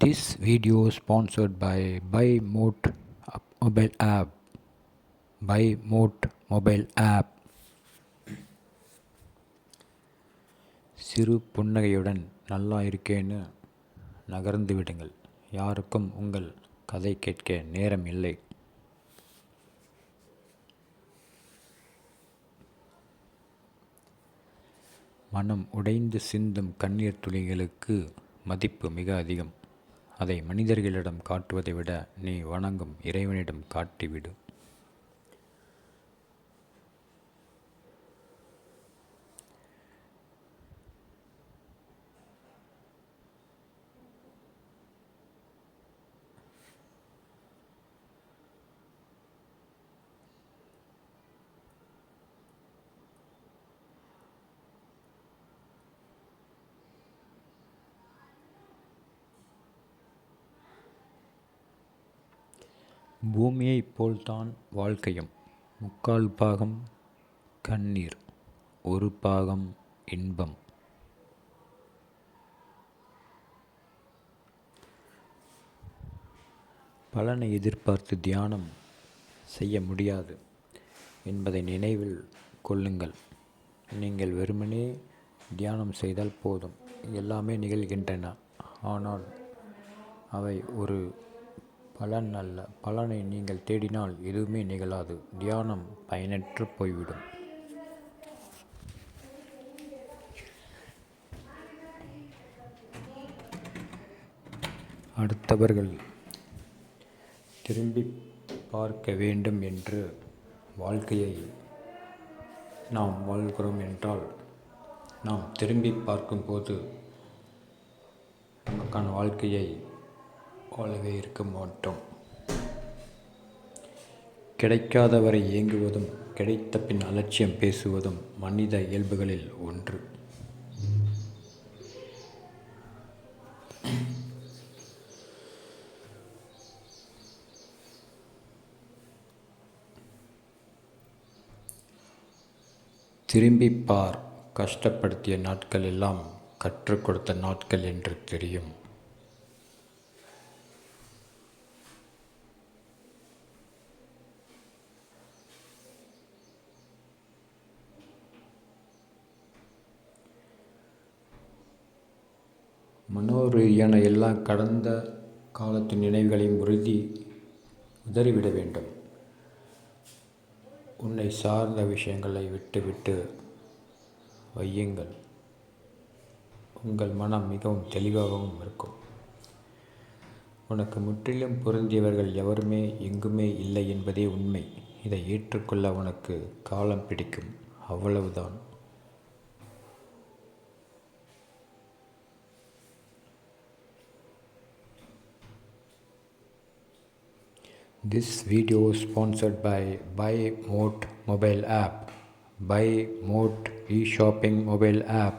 This video sponsored by Mobile App. Buy Mote Mobile App. சிறு புன்னகையுடன் நல்லா இருக்கேன்னு நகர்ந்து விடுங்கள். யாருக்கும் உங்கள் கதை கேட்க நேரம் இல்லை. மனம் உடைந்து சிந்தும் கண்ணீர் துளிகளுக்கு மதிப்பு மிக அதிகம். அதை மனிதர்களிடம் காட்டுவதை விட நீ வணங்கும் இறைவனிடம் காட்டிவிடு. பூமியைப் போல்தான் வாழ்க்கையும். முக்கால் பாகம் கண்ணீர், ஒரு பாகம் இன்பம். பலனை எதிர்பார்த்து தியானம் செய்ய முடியாது என்பதை நினைவில் கொள்ளுங்கள். நீங்கள் வெறுமனே தியானம் செய்தால் போதும், எல்லாமே நிகழ்கின்றன. ஆனால் அவை ஒரு பலன் அல்ல. பலனை நீங்கள் தேடினால் எதுவுமே நிகழாது. தியானம் பயனற்று போய்விடும். அடுத்தவர்கள் திரும்பி பார்க்க வேண்டும் என்று வாழ்க்கையை நாம் வாழ்கிறோம் என்றால், நாம் திரும்பி பார்க்கும்போது நமக்கான வாழ்க்கையை வாழவே இருக்க மாட்டோம். கிடைக்காதவரை ஏங்குவதும் கிடைத்த பின் அலட்சியம் பேசுவதும் மனித இயல்புகளில் ஒன்று. திரும்பிப் பார். கஷ்டப்படுத்திய நாட்கள் எல்லாம் கற்றுக் கொடுத்த நாட்கள் என்று தெரியும். மனோரீதியான எல்லா கடந்த காலத்தின் நினைவுகளையும் உதறிவிட வேண்டும். உன்னை சார்ந்த விஷயங்களை விட்டு வையுங்கள். உங்கள் மனம் மிகவும் தெளிவாகவும் இருக்கும். உனக்கு முற்றிலும் பொருந்தியவர்கள் எவருமே எங்குமே இல்லை என்பதே உண்மை. இதை ஏற்றுக்கொள்ள உனக்கு காலம் பிடிக்கும், அவ்வளவுதான். This video is sponsored by Buy Mote Mobile App. Buy Mote e-shopping mobile app.